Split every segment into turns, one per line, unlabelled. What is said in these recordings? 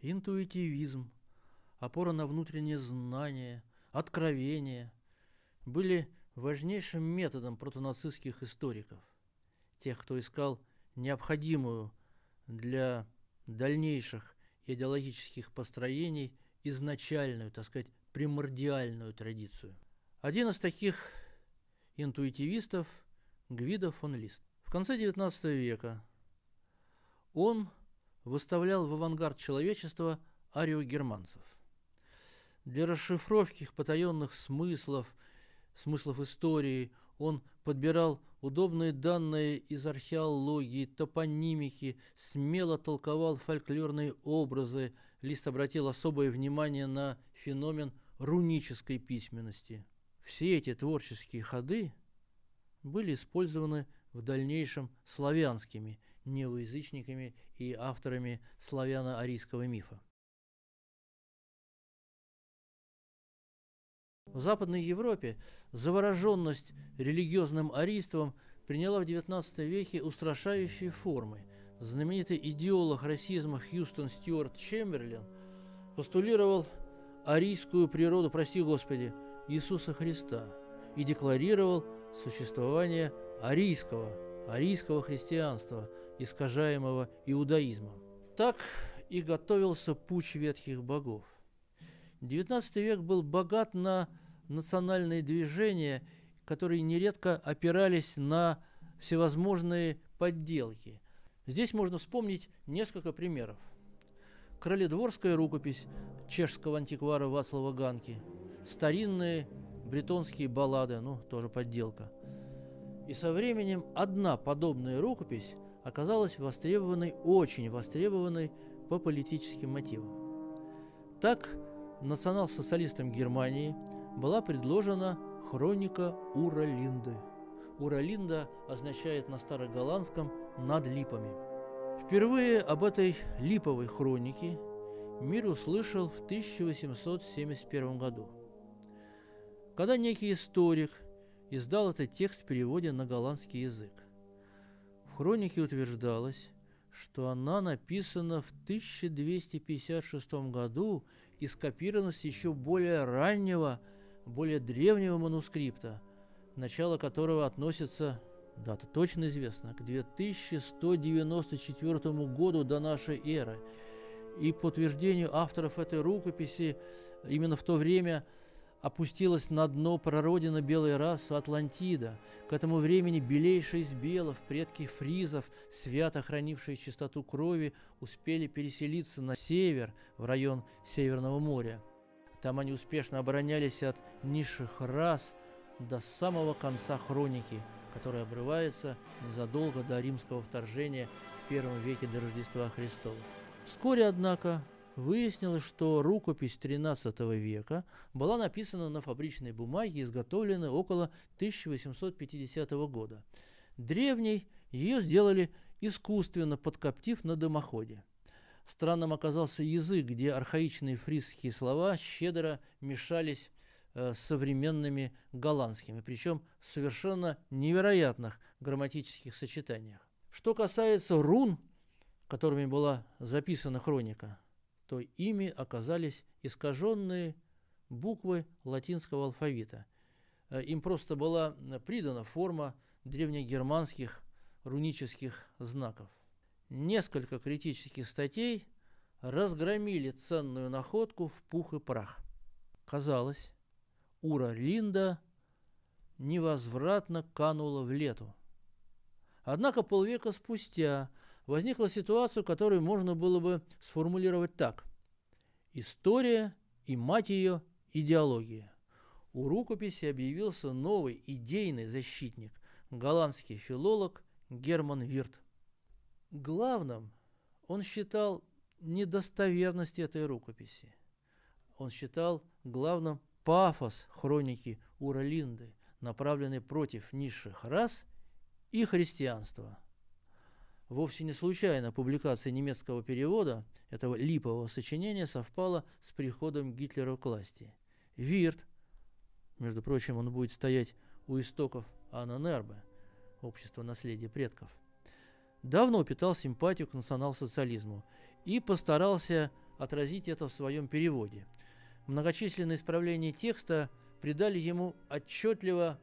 интуитивизм, опора на внутреннее знание, откровение были важнейшим методом протонацистских историков, тех, кто искал необходимую для дальнейших идеологических построений изначальную, так сказать, примордиальную традицию. Один из таких интуитивистов – Гвидо фон Лист. В конце XIX века он выставлял в авангард человечества ариогерманцев. Для расшифровки их потаенных смыслов истории он подбирал удобные данные из археологии, топонимики, смело толковал фольклорные образы. Лист обратил особое внимание на феномен рунической письменности. Все эти творческие ходы были использованы в дальнейшем славянскими неоязычниками и авторами славяно-арийского мифа. В Западной Европе завороженность религиозным арийством приняла в XIX веке устрашающие формы. Знаменитый идеолог расизма Хьюстон Стюарт Чемберлен постулировал арийскую природу, прости Господи, Иисуса Христа и декларировал существование арийского христианства, искажаемого иудаизмом. Так и готовился путч ветхих богов. XIX век был богат на национальные движения, которые нередко опирались на всевозможные подделки. Здесь можно вспомнить несколько примеров. Краледворская рукопись чешского антиквара Вацлава Ганки, старинные бретонские баллады, тоже подделка. И со временем одна подобная рукопись оказалась востребованной, очень востребованной по политическим мотивам. Так, национал-социалистам Германии была предложена хроника Ура-Линды. Ура-Линда означает на староголландском «над липами». Впервые об этой липовой хронике мир услышал в 1871 году, когда некий историк издал этот текст в переводе на голландский язык. В хронике утверждалось, что она написана в 1256 году и скопирована с еще более раннего, более древнего манускрипта, начало которого относится, дата точно известна, к 2194 году до нашей эры. И по утверждению авторов этой рукописи, именно в то время опустилась на дно прародина белой расы Атлантида. К этому времени белейшие из белов, предки фризов, свято хранившие чистоту крови, успели переселиться на север, в район Северного моря. Там они успешно оборонялись от низших рас до самого конца хроники, которая обрывается незадолго до римского вторжения в первом веке до Рождества Христова. Вскоре, однако, выяснилось, что рукопись XIII века была написана на фабричной бумаге, изготовленной около 1850 года. Древней ее сделали искусственно, подкоптив на дымоходе. Странным оказался язык, где архаичные фризские слова щедро мешались с современными голландскими, причем в совершенно невероятных грамматических сочетаниях. Что касается рун, которыми была записана хроника, то ими оказались искаженные буквы латинского алфавита. Им просто была придана форма древнегерманских рунических знаков. Несколько критических статей разгромили ценную находку в пух и прах. Казалось, Ура-Линда невозвратно канула в лету. Однако полвека спустя возникла ситуация, которую можно было бы сформулировать так: история и, мать ее, идеология. У рукописи объявился новый идейный защитник, голландский филолог Герман Вирт. Главным он считал недостоверность этой рукописи. Он считал главным пафос хроники Ура-Линды, направленный против низших рас и христианства. Вовсе не случайно публикация немецкого перевода этого липового сочинения совпала с приходом Гитлера к власти. Вирт, между прочим, он будет стоять у истоков Анненербе, общества наследия предков, давно питал симпатию к национал-социализму и постарался отразить это в своем переводе. Многочисленные исправления текста придали ему отчетливо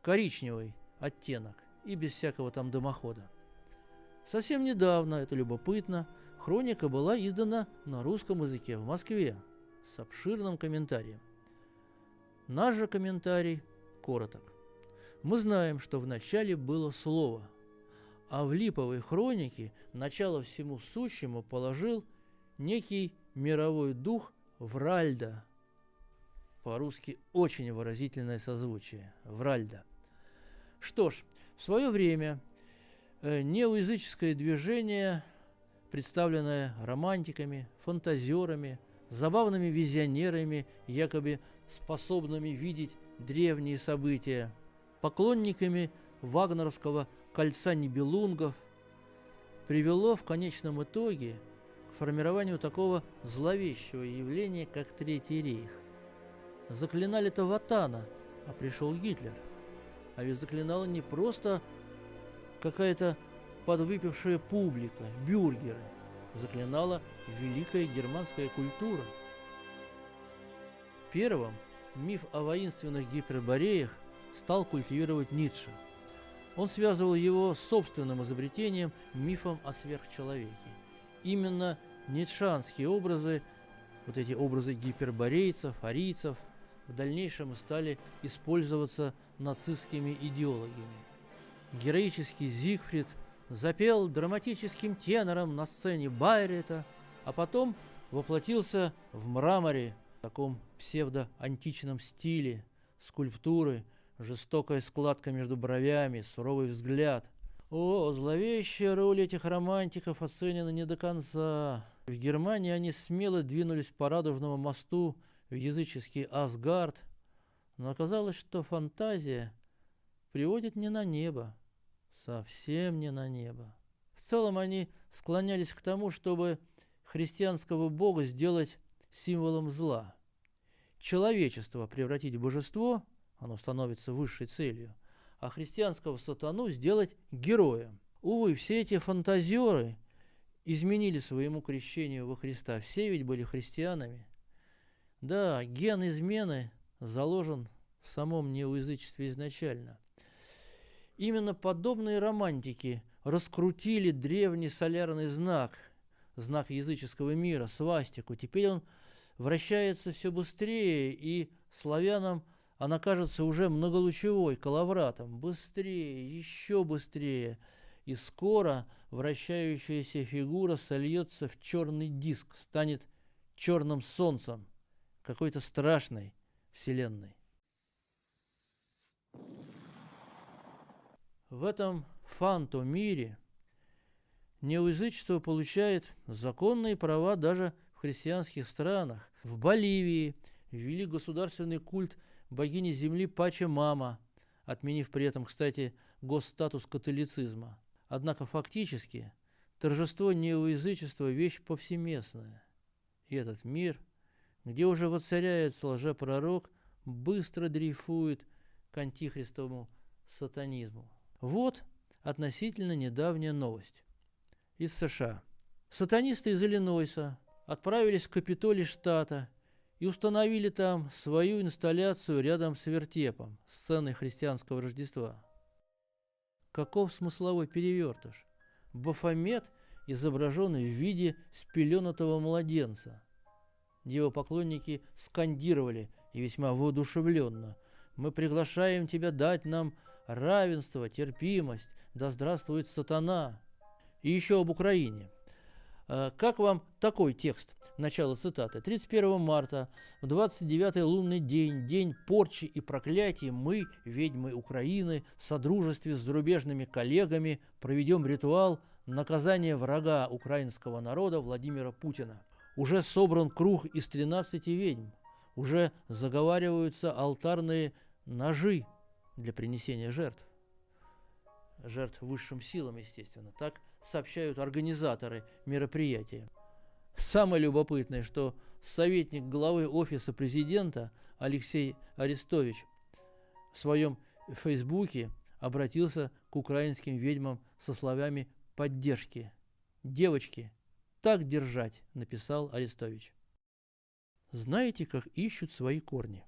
коричневый оттенок и без всякого там дымохода. Совсем недавно, это любопытно, хроника была издана на русском языке в Москве с обширным комментарием. Наш же комментарий короток. Мы знаем, что в начале было слово, а в липовой хронике начало всему сущему положил некий мировой дух Вральда. По-русски очень выразительное созвучие. Вральда. Что ж, в свое время неоязыческое движение, представленное романтиками, фантазерами, забавными визионерами, якобы способными видеть древние события, поклонниками вагнеровского кольца нибелунгов, привело в конечном итоге к формированию такого зловещего явления, как Третий рейх. Заклинали-то Ватана, а пришел Гитлер. А ведь заклинала не просто какая-то подвыпившая публика, бюргеры. Заклинала великая германская культура. Первым миф о воинственных гипербореях стал культивировать Ницше. Он связывал его с собственным изобретением, мифом о сверхчеловеке. Именно ницшанские образы, вот эти образы гиперборейцев, арийцев, в дальнейшем стали использоваться нацистскими идеологами. Героический Зигфрид запел драматическим тенором на сцене Байрета, а потом воплотился в мраморе, в таком псевдоантичном стиле, скульптуры, жестокая складка между бровями, суровый взгляд. О, зловещая роль этих романтиков оценена не до конца. В Германии они смело двинулись по Радужному мосту в языческий Асгард, но оказалось, что фантазия приводит не на небо, совсем не на небо. В целом они склонялись к тому, чтобы христианского бога сделать символом зла. Человечество превратить в божество, оно становится высшей целью, а христианского сатану сделать героем. Увы, все эти фантазеры изменили своему крещению во Христа. Все ведь были христианами. Да, ген измены заложен в самом неоязычестве изначально. Именно подобные романтики раскрутили древний солярный знак, знак языческого мира, свастику. Теперь он вращается все быстрее, и славянам она кажется уже многолучевой, коловратом. Быстрее, еще быстрее. И скоро вращающаяся фигура сольется в черный диск, станет черным солнцем какой-то страшной вселенной. В этом фантомире неоязычество получает законные права даже в христианских странах. В Боливии ввели государственный культ богини земли Пачамама, отменив при этом, кстати, госстатус католицизма. Однако фактически торжество неоязычества – вещь повсеместная. И этот мир, где уже воцаряется лжепророк, быстро дрейфует к антихристовому сатанизму. Вот относительно недавняя новость из США. Сатанисты из Иллинойса отправились в Капитолий штата и установили там свою инсталляцию рядом с вертепом, сценой христианского Рождества. Каков смысловой перевертыш? Бафомет изображен в виде спеленатого младенца. Девопоклонники скандировали, и весьма воодушевленно: «Мы приглашаем тебя дать нам равенство, терпимость, да здравствует сатана». И еще об Украине. Как вам такой текст? Начало цитаты. 31 марта, в 29-й лунный день, день порчи и проклятий, мы, ведьмы Украины, в содружестве с зарубежными коллегами проведем ритуал наказания врага украинского народа Владимира Путина. Уже собран круг из 13 ведьм. Уже заговариваются алтарные ножи для принесения жертв. Жертв высшим силам, естественно. Так сообщают организаторы мероприятия. Самое любопытное, что советник главы Офиса президента Алексей Арестович в своем фейсбуке обратился к украинским ведьмам со словами поддержки. Девочки, так держать, написал Арестович. Знаете, как ищут свои корни?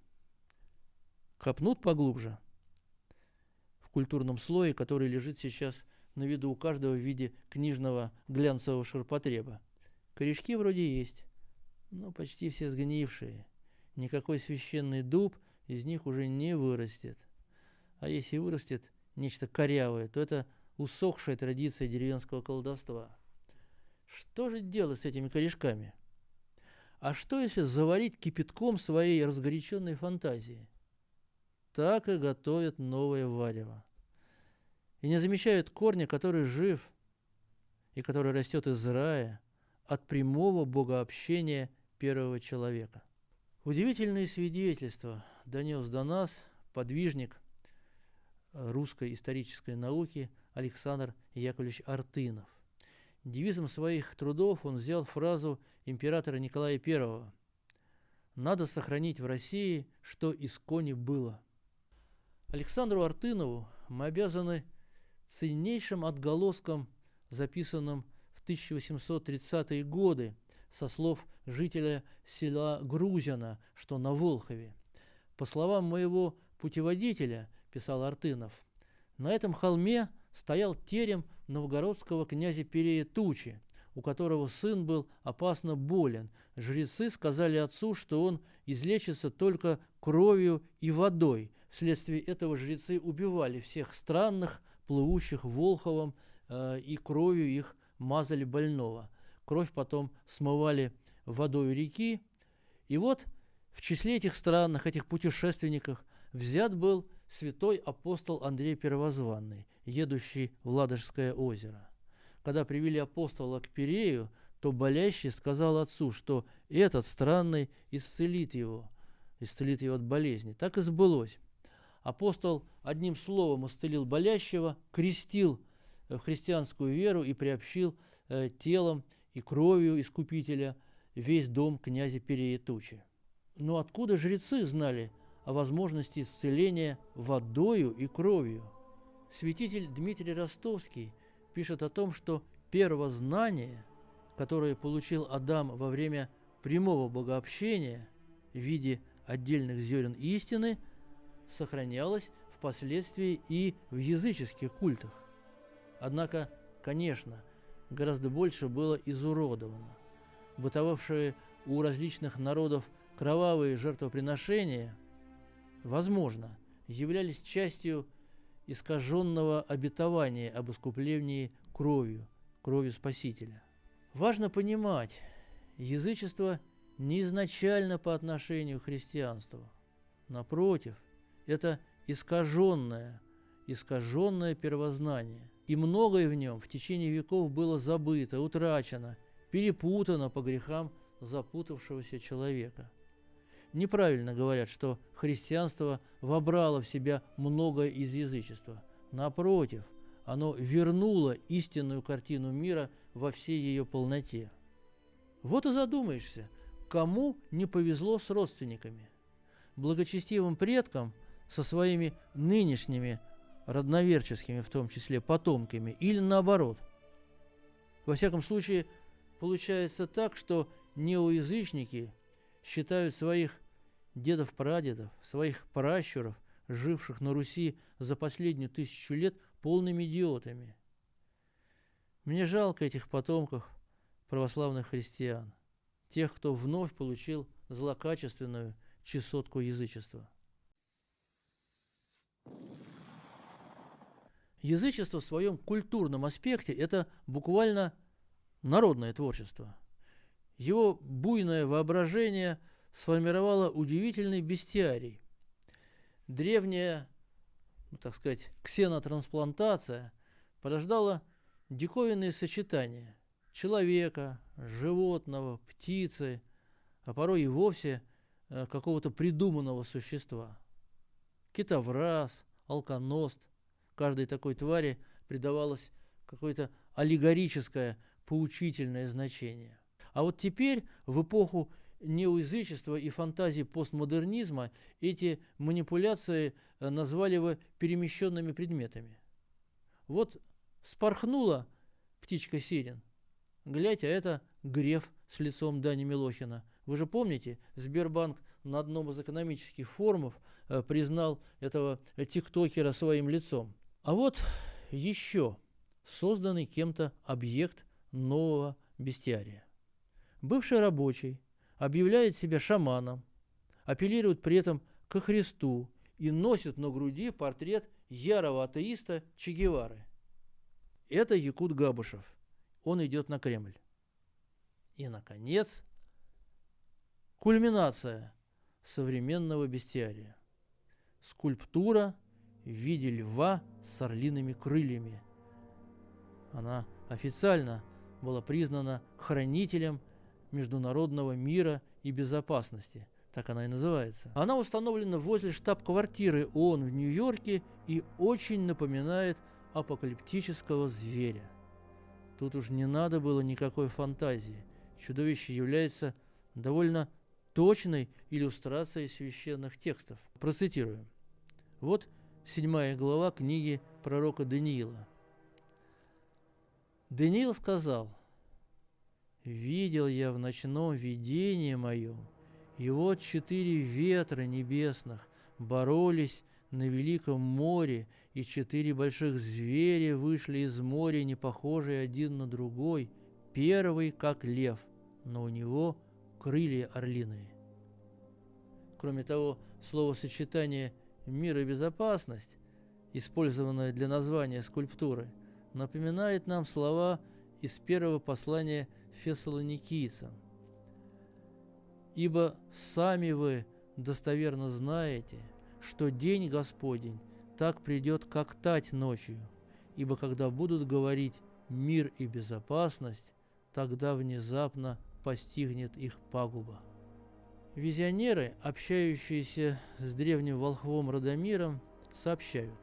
Копнут поглубже в культурном слое, который лежит сейчас на виду у каждого в виде книжного глянцевого ширпотреба. Корешки вроде есть, но почти все сгнившие. Никакой священный дуб из них уже не вырастет. А если вырастет нечто корявое, то это усохшая традиция деревенского колдовства. Что же делать с этими корешками? А что, если заварить кипятком своей разгоряченной фантазии? Так и готовят новое варево. И не замечают корня, который жив и который растет из рая от прямого богообщения первого человека. Удивительные свидетельства донес до нас подвижник русской исторической науки Александр Яковлевич Артынов. Девизом своих трудов он взял фразу императора Николая I: «Надо сохранить в России, что искони было». Александру Артынову мы обязаны ценнейшим отголоском, записанным в 1830-е годы со слов жителя села Грузино, что на Волхове. По словам моего путеводителя, писал Артынов, на этом холме стоял терем новгородского князя Пирея Тучи, у которого сын был опасно болен. Жрецы сказали отцу, что он излечится только кровью и водой. Вследствие этого жрецы убивали всех странных, плывущих Волховом, и кровью их мазали больного. Кровь потом смывали водой реки. И вот в числе этих странных, этих путешественников взят был святой апостол Андрей Первозванный, едущий в Ладожское озеро. Когда привели апостола к Пирею, то болящий сказал отцу, что этот странный исцелит его от болезни. Так и сбылось. Апостол одним словом исцелил болящего, крестил в христианскую веру и приобщил телом и кровью Искупителя весь дом князя Пирея Тучи. Но откуда жрецы знали о возможности исцеления водою и кровью? Святитель Дмитрий Ростовский пишет о том, что первознание, которое получил Адам во время прямого богообщения в виде отдельных зерен истины, сохранялось впоследствии и в языческих культах. Однако, конечно, гораздо больше было изуродовано. Бытовавшие у различных народов кровавые жертвоприношения, возможно, являлись частью искаженного обетования об искуплении кровью Спасителя. Важно понимать, язычество не изначально по отношению к христианству. Напротив, это искаженное первознание. И многое в нем в течение веков было забыто, утрачено, перепутано по грехам запутавшегося человека. Неправильно говорят, что христианство вобрало в себя многое из язычества. Напротив, оно вернуло истинную картину мира во всей ее полноте. Вот и задумаешься, кому не повезло с родственниками. Благочестивым предкам со своими нынешними родноверческими, в том числе потомками, или наоборот. Во всяком случае, получается так, что неоязычники считают своих дедов-прадедов, своих пращуров, живших на Руси за последнюю 1000 лет, полными идиотами. Мне жалко этих потомков православных христиан, тех, кто вновь получил злокачественную чесотку язычества. Язычество в своем культурном аспекте – это буквально народное творчество. Его буйное воображение сформировало удивительный бестиарий. Древняя, ксенотрансплантация порождала диковинные сочетания человека, животного, птицы, а порой и вовсе какого-то придуманного существа. Китовраз, алконост. Каждой такой твари придавалось какое-то аллегорическое, поучительное значение. А вот теперь, в эпоху неоязычества и фантазии постмодернизма, эти манипуляции назвали бы перемещенными предметами. Вот вспорхнула птичка сирен, глядь, а это Греф с лицом Дани Милохина. Вы же помните, Сбербанк на одном из экономических форумов признал этого тиктокера своим лицом. А вот еще созданный кем-то объект нового бестиария. Бывший рабочий объявляет себя шаманом, апеллирует при этом ко Христу и носит на груди портрет ярого атеиста Че Гевары. Это Якут Габышев. Он идет на Кремль. И, наконец, кульминация современного бестиария. Скульптура в виде льва с орлиными крыльями. Она официально была признана хранителем международного мира и безопасности. Так она и называется. Она установлена возле штаб-квартиры ООН в Нью-Йорке и очень напоминает апокалиптического зверя. Тут уж не надо было никакой фантазии. Чудовище является довольно точной иллюстрацией священных текстов. Процитирую. Вот 7 глава книги пророка Даниила. Даниил сказал: «Видел я в ночном видении моем, и вот 4 ветра небесных боролись на великом море, и 4 больших зверя вышли из моря, не похожие один на другой. Первый, как лев, но у него крылья орлиные». Кроме того, словосочетание «мир» и «безопасность», использованное для названия скульптуры, напоминает нам слова из первого послания фессалоникийцам. «Ибо сами вы достоверно знаете, что день Господень так придет, как тать ночью, ибо когда будут говорить мир и безопасность, тогда внезапно постигнет их пагуба». Визионеры, общающиеся с древним волхвом Радомиром, сообщают: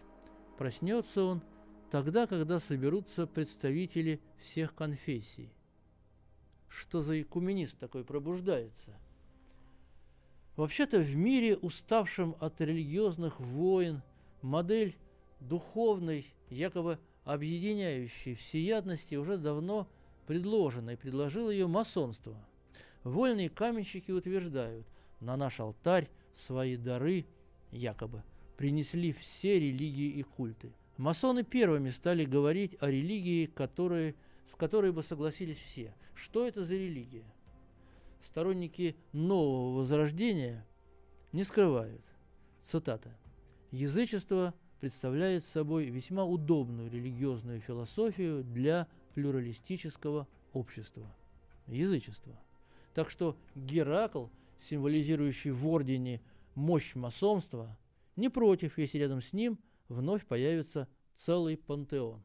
проснется он тогда, когда соберутся представители всех конфессий. Что за экуменист такой пробуждается? Вообще-то в мире, уставшем от религиозных войн, модель духовной, якобы объединяющей всеядности уже давно предложена, и предложило ее масонство. Вольные каменщики утверждают: на наш алтарь свои дары, якобы, принесли все религии и культы. Масоны первыми стали говорить о религии, с которой бы согласились все. Что это за религия? Сторонники нового возрождения не скрывают. Цитата. «Язычество представляет собой весьма удобную религиозную философию для плюралистического общества». Язычество. Так что Геракл, символизирующий в ордене мощь масонства, не против, если рядом с ним вновь появится целый пантеон.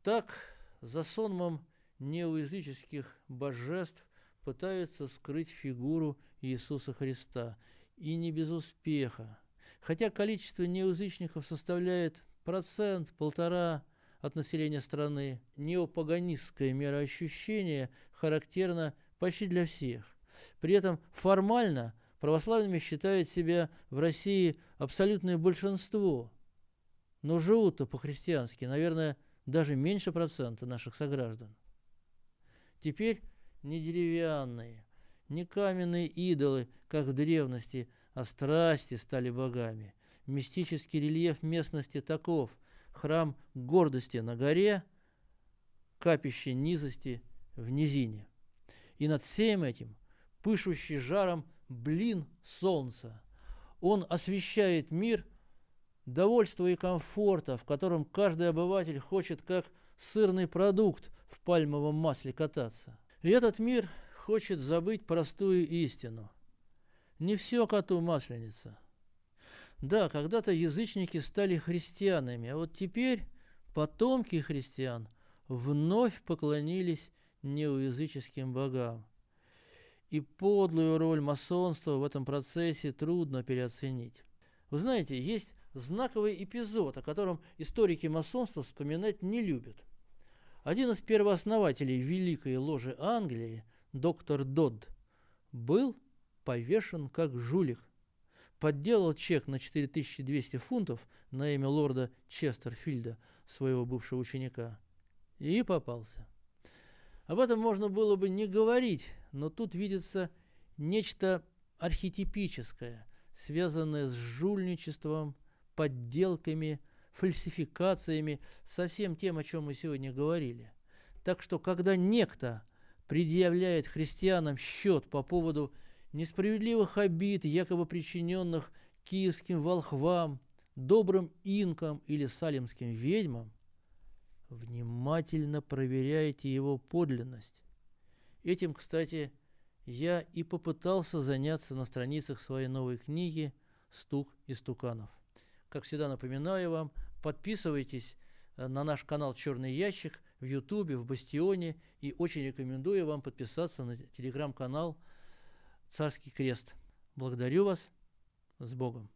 Так, за сонмом неоязыческих божеств пытаются скрыть фигуру Иисуса Христа, и не без успеха. Хотя количество неоязычников составляет 1–1,5% от населения страны, неопаганистское мироощущение характерно почти для всех. При этом формально православными считает себя в России абсолютное большинство, но живут-то по-христиански, наверное, даже меньше процента наших сограждан. Теперь не деревянные, не каменные идолы, как в древности, а страсти стали богами. Мистический рельеф местности таков: храм гордости на горе, капище низости в низине. И над всем этим пышущий жаром блин солнца. Он освещает мир довольства и комфорта, в котором каждый обыватель хочет, как сырный продукт, в пальмовом масле кататься. И этот мир хочет забыть простую истину. Не все коту масленица. Да, когда-то язычники стали христианами, а вот теперь потомки христиан вновь поклонились неоязыческим богам. И подлую роль масонства в этом процессе трудно переоценить. Вы знаете, есть знаковый эпизод, о котором историки масонства вспоминать не любят. Один из первооснователей Великой Ложи Англии, доктор Додд, был повешен как жулик. Подделал чек на 4200 фунтов на имя лорда Честерфилда, своего бывшего ученика, и попался. Об этом можно было бы не говорить, но тут видится нечто архетипическое, связанное с жульничеством, подделками, фальсификациями, со всем тем, о чем мы сегодня говорили. Так что, когда некто предъявляет христианам счет по поводу несправедливых обид, якобы причиненных киевским волхвам, добрым инкам или салимским ведьмам, внимательно проверяйте его подлинность. Этим, кстати, я и попытался заняться на страницах своей новой книги «Стук истуканов». Как всегда напоминаю вам, подписывайтесь на наш канал «Черный ящик» в Ютубе, в Бастионе, и очень рекомендую вам подписаться на телеграм-канал «Царский крест». Благодарю вас. С Богом!